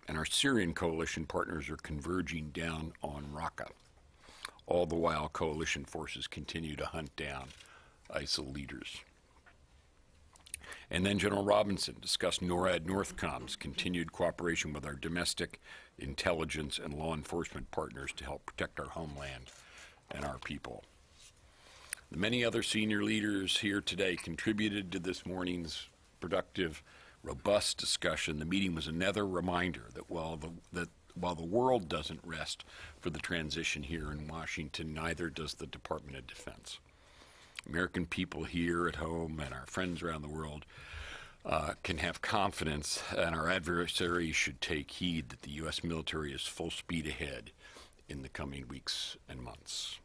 and our Syrian coalition partners are converging down on Raqqa. All the while, coalition forces continue to hunt down ISIL leaders. And then General Robinson discussed NORAD Northcom's continued cooperation with our domestic intelligence and law enforcement partners to help protect our homeland and our people. The many other senior leaders here today contributed to this morning's productive, robust discussion. The meeting was another reminder that while the world doesn't rest for the transition here in Washington, neither does the Department of Defense. American people here at home and our friends around the world can have confidence, and our adversaries should take heed that the U.S. military is full speed ahead in the coming weeks and months.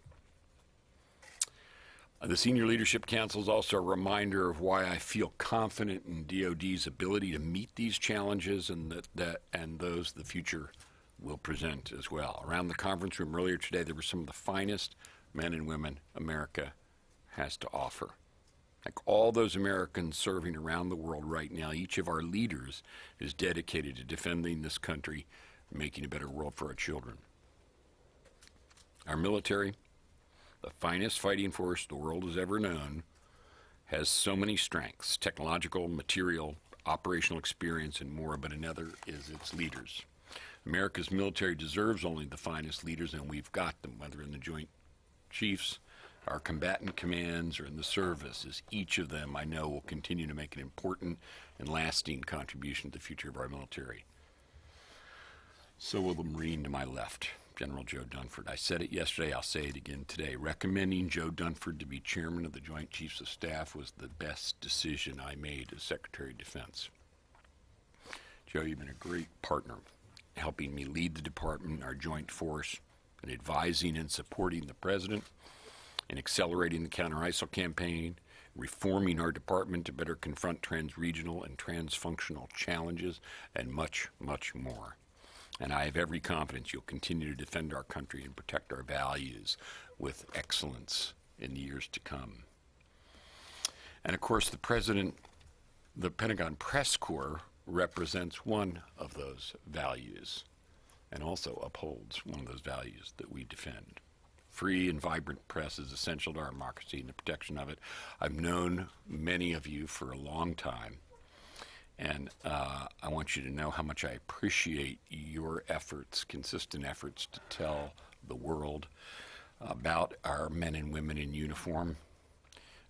The Senior Leadership Council is also a reminder of why I feel confident in DoD's ability to meet these challenges and those the future will present as well. Around the conference room earlier today, there were some of the finest men and women America has to offer. Like all those Americans serving around the world right now, each of our leaders is dedicated to defending this country and making a better world for our children. Our military, the finest fighting force the world has ever known, has so many strengths: technological, material, operational experience, and more, but another is its leaders. America's military deserves only the finest leaders, and we've got them, whether in the Joint Chiefs, our combatant commands, or in the service, as each of them, I know, will continue to make an important and lasting contribution to the future of our military. So will the Marine to my left, General Joe Dunford. I said it yesterday, I'll say it again today. Recommending Joe Dunford to be chairman of the Joint Chiefs of Staff was the best decision I made as Secretary of Defense. Joe, you've been a great partner, helping me lead the department, our joint force, and advising and supporting the President, in accelerating the counter-ISIL campaign, reforming our department to better confront trans-regional and trans-functional challenges, and much, much more. And I have every confidence you'll continue to defend our country and protect our values with excellence in the years to come. And of course, the Pentagon Press Corps represents one of those values and also upholds one of those values that we defend. Free and vibrant press is essential to our democracy and the protection of it. I've known many of you for a long time, and I want you to know how much I appreciate your efforts, consistent efforts to tell the world about our men and women in uniform,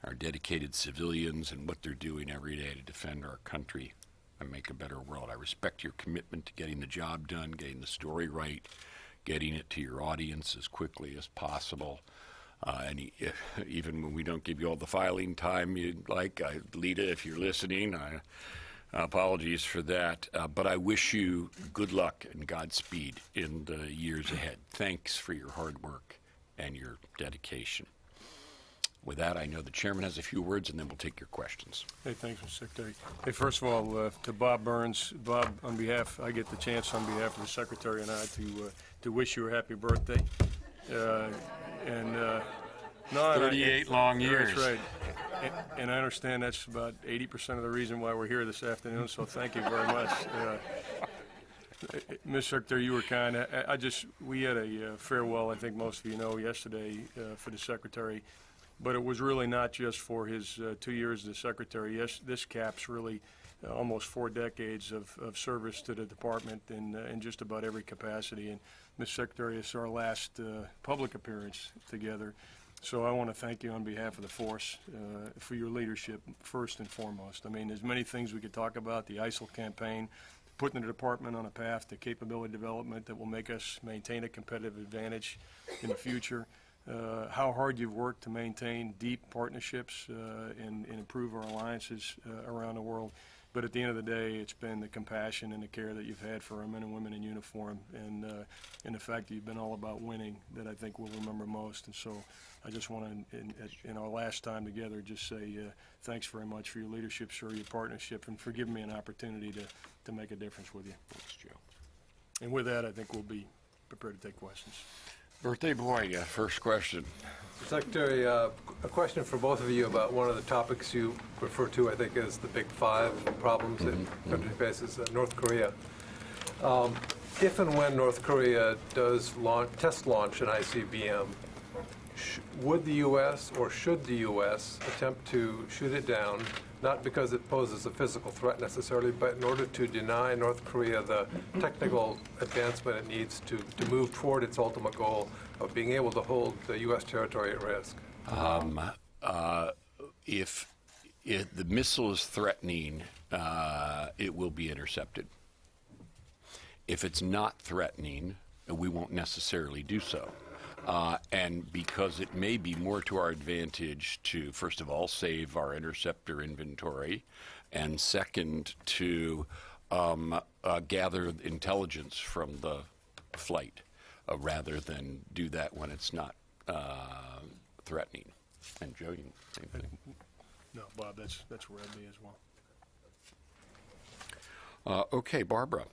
our dedicated civilians, and what they're doing every day to defend our country and make a better world. I respect your commitment to getting the job done, getting the story right, getting it to your audience as quickly as possible. And even when we don't give you all the filing time you'd like, Lita, if you're listening, apologies for that. But I wish you good luck and Godspeed in the years ahead. Thanks for your hard work and your dedication. With that, I know the chairman has a few words, and then we'll take your questions. Hey, thanks, Mr. Secretary. Hey, first of all, to Bob Burns, Bob, I get the chance on behalf of the Secretary and I to wish you a happy birthday. 38 long years. That's right. And I understand that's about 80% of the reason why we're here this afternoon, so thank you very much. Ms. Secretary, you were kind. We had a farewell, I think most of you know, yesterday for the Secretary. But it was really not just for his 2 years as Secretary. Yes, this caps really almost 4 decades of service to the department in just about every capacity. And Ms. Secretary, it's our last public appearance together. So I want to thank you on behalf of the force for your leadership, first and foremost. I mean, there's many things we could talk about: the ISIL campaign, putting the department on a path to capability development that will make us maintain a competitive advantage in the future. How hard you've worked to maintain deep partnerships and improve our alliances around the world. But at the end of the day, it's been the compassion and the care that you've had for our men and women in uniform, and the fact that you've been all about winning that I think we'll remember most. And so I just want to, in our last time together, just say thanks very much for your leadership, sir, your partnership, and for giving me an opportunity to make a difference with you. Thanks, Joe. And with that, I think we'll be prepared to take questions. Birthday boy, first question. Secretary, a question for both of you about one of the topics you refer to, I think, as the big 5 problems that the country faces, North Korea. If and when North Korea does test launch an ICBM, would the U.S. or should the U.S. attempt to shoot it down, not because it poses a physical threat necessarily, but in order to deny North Korea the technical advancement it needs to move toward its ultimate goal of being able to hold the U.S. territory at risk? If the missile is threatening, it will be intercepted. If it's not threatening, we won't necessarily do so. And because it may be more to our advantage to, first of all, save our interceptor inventory, and second, to gather intelligence from the flight, rather than do that when it's not threatening. And Joe, you same thing. No, Bob, that's where I'd be as well. Okay, Barbara.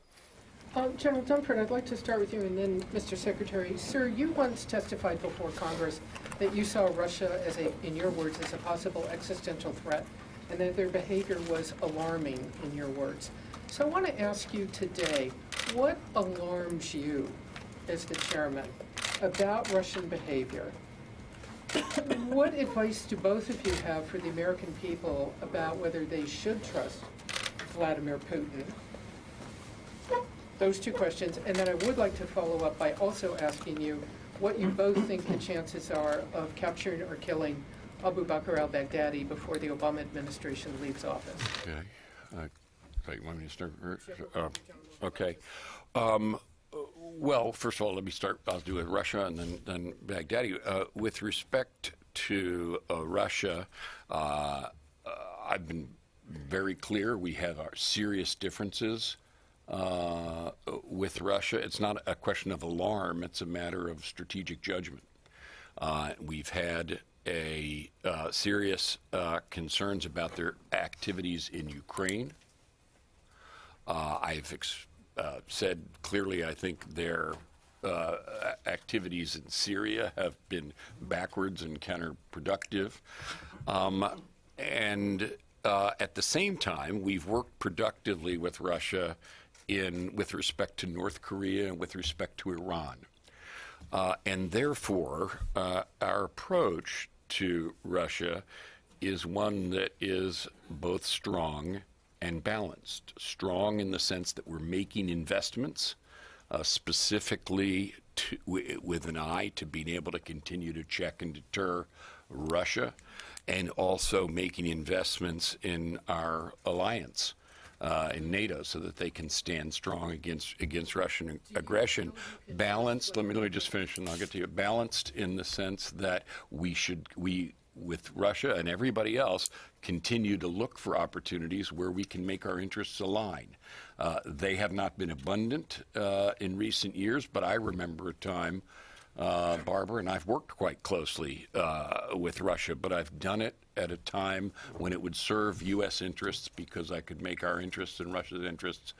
General Dunford, I'd like to start with you and then Mr. Secretary. Sir, you once testified before Congress that you saw Russia as in your words, as a possible existential threat, and that their behavior was alarming, in your words. So I want to ask you today, what alarms you as the chairman about Russian behavior? What advice do both of you have for the American people about whether they should trust Vladimir Putin? Those two questions, and then I would like to follow up by also asking you what you both think the chances are of capturing or killing Abu Bakr al-Baghdadi before the Obama administration leaves office. Okay. You want me to start? Okay. Well, first of all, let me start. I'll do it Russia and then Baghdadi. With respect to Russia, I've been very clear. We have our serious differences with Russia. It's not a question of alarm. It's a matter of strategic judgment. We've had serious concerns about their activities in Ukraine. I've said clearly I think their activities in Syria have been backwards and counterproductive. And at the same time, we've worked productively with Russia with respect to North Korea and with respect to Iran. And therefore, our approach to Russia is one that is both strong and balanced. Strong in the sense that we're making investments, specifically with an eye to being able to continue to check and deter Russia, and also making investments in our alliance, in NATO, so that they can stand strong against Russian aggression. Balanced, let me just finish and I'll get to you. Balanced in the sense that we, with Russia and everybody else, continue to look for opportunities where we can make our interests align. They have not been abundant in recent years, but I remember a time, Barbara, and I've worked quite closely with Russia, but I've done it at a time when it would serve U.S. interests because I could make our interests and Russia's interests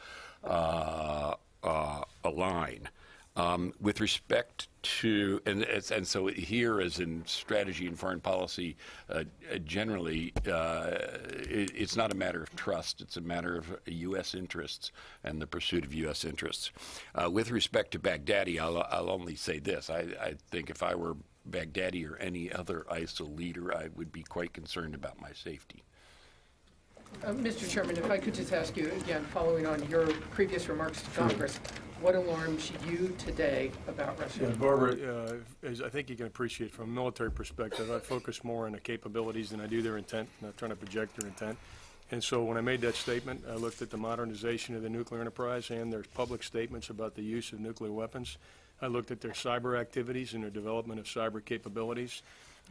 align. With respect to, and so here, as in strategy and foreign policy, generally, it's not a matter of trust. It's a matter of U.S. interests and the pursuit of U.S. interests. With respect to Baghdadi, I'll only say this. I think if I were Baghdadi or any other ISIL leader, I would be quite concerned about my safety. Mr. Chairman, if I could just ask you again, following on your previous remarks to Congress, what alarms you today about Russia? Yeah, Barbara, as I think you can appreciate from a military perspective, I focus more on the capabilities than I do their intent, not trying to project their intent. And so when I made that statement, I looked at the modernization of the nuclear enterprise and their public statements about the use of nuclear weapons. I looked at their cyber activities and their development of cyber capabilities.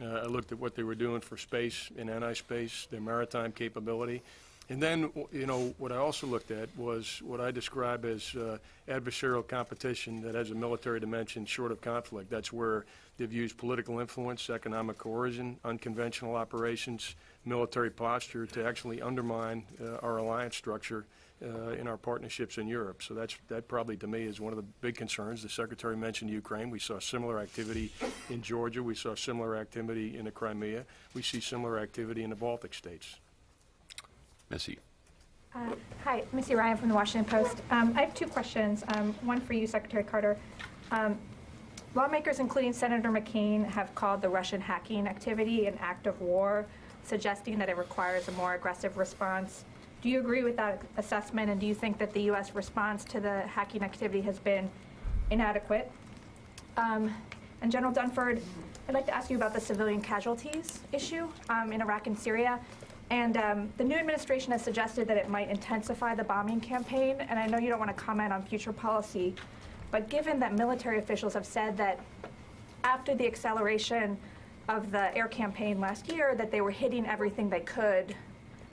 I looked at what they were doing for space and anti-space, their maritime capability. And then, you know, what I also looked at was what I describe as adversarial competition that has a military dimension short of conflict. That's where they've used political influence, economic coercion, unconventional operations, military posture to actually undermine our alliance structure in our partnerships in Europe. So that probably to me is one of the big concerns. The Secretary mentioned Ukraine. We saw similar activity in Georgia. We saw similar activity in the Crimea. We see similar activity in the Baltic states. Missy. Hi, Missy Ryan from the Washington Post. I have two questions. One for you, Secretary Carter. Lawmakers, including Senator McCain, have called the Russian hacking activity an act of war, suggesting that it requires a more aggressive response. Do you agree with that assessment, and do you think that the U.S. response to the hacking activity has been inadequate? And General Dunford, I'd like to ask you about the civilian casualties issue in Iraq and Syria. And the new administration has suggested that it might intensify the bombing campaign, and I know you don't want to comment on future policy, but given that military officials have said that after the acceleration of the air campaign last year, that they were hitting everything they could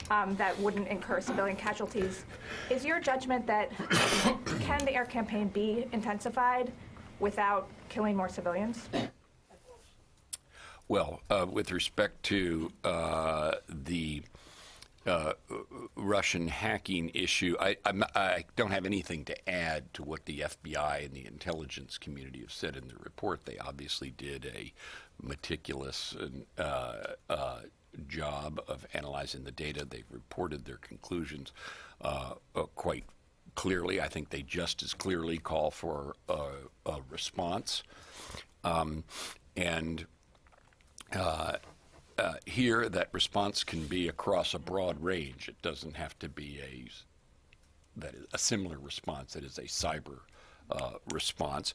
that wouldn't incur civilian casualties, is your judgment that can the air campaign be intensified without killing more civilians? Well, with respect to the Russian hacking issue, I don't have anything to add to what the FBI and the intelligence community have said in the report. They obviously did a meticulous job of analyzing the data. They've reported their conclusions quite clearly. I think they just as clearly call for a response. Here, that response can be across a broad range. It doesn't have to be a similar response that is a cyber response.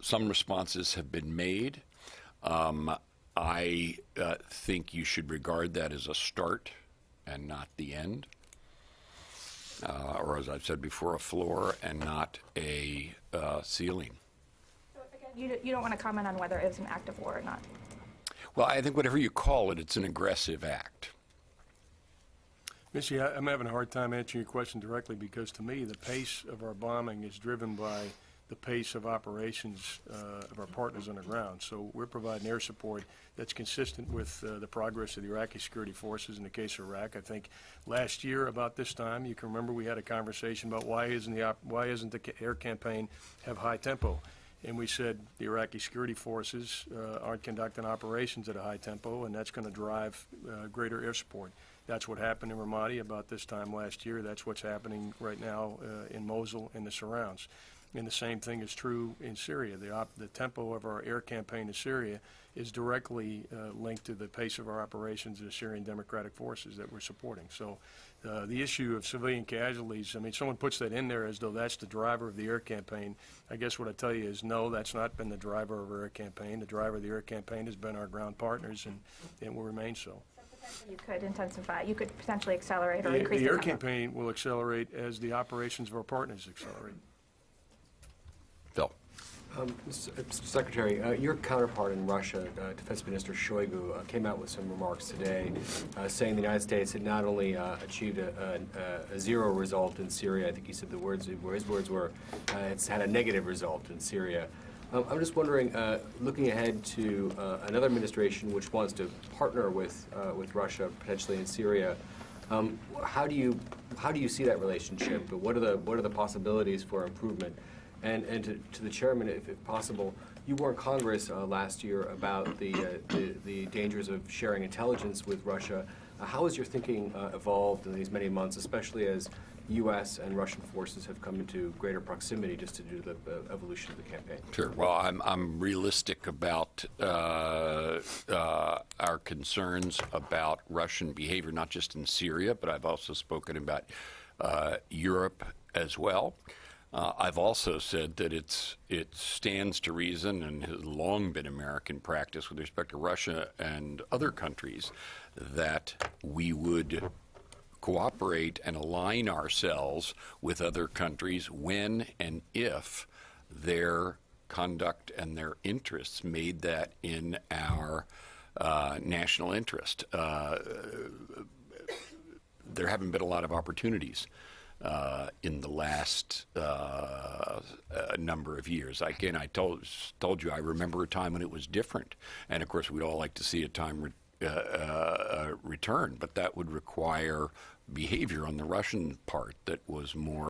Some responses have been made. I think you should regard that as a start and not the end, or as I've said before, a floor and not a ceiling. So again, you don't want to comment on whether it's an act of war or not? Well, I think whatever you call it, it's an aggressive act. Missy, I'm having a hard time answering your question directly because to me, the pace of our bombing is driven by the pace of operations of our partners on the ground. So we're providing air support that's consistent with the progress of the Iraqi security forces in the case of Iraq. I think last year about this time, you can remember we had a conversation about why isn't the air campaign have high tempo? And we said the Iraqi security forces aren't conducting operations at a high tempo, and that's going to drive greater air support. That's what happened in Ramadi about this time last year. That's what's happening right now in Mosul and the surrounds. And the same thing is true in Syria. The tempo of our air campaign in Syria is directly linked to the pace of our operations of the Syrian Democratic Forces that we're supporting. So the issue of civilian casualties, I mean, someone puts that in there as though that's the driver of the air campaign. I guess what I tell you is no, that's not been the driver of our air campaign. The driver of the air campaign has been our ground partners and will remain so. You could intensify, you could potentially accelerate or increase the air tempo. campaign will accelerate as the operations of our partners accelerate. Phil. Mr. Secretary, your counterpart in Russia, Defense Minister Shoigu, came out with some remarks today saying the United States had not only achieved a zero result in Syria, I think he said his words were, it's had a negative result in Syria. I'm just wondering, looking ahead to another administration which wants to partner with Russia potentially in Syria, how do you see that relationship? What are the possibilities for improvement? And to the chairman, if possible, you warned Congress last year about the dangers of sharing intelligence with Russia. How has your thinking evolved in these many months, especially as U.S. and Russian forces have come into greater proximity just to do the evolution of the campaign? Sure. Well, I'm realistic about our concerns about Russian behavior, not just in Syria, but I've also spoken about Europe as well. I've also said that it stands to reason and has long been American practice with respect to Russia and other countries that we would cooperate and align ourselves with other countries when and if their conduct and their interests made that in our national interest. There haven't been a lot of opportunities in the last number of years. Again, I told you I remember a time when it was different, and of course we'd all like to see a time return, but that would require behavior on the Russian part that was more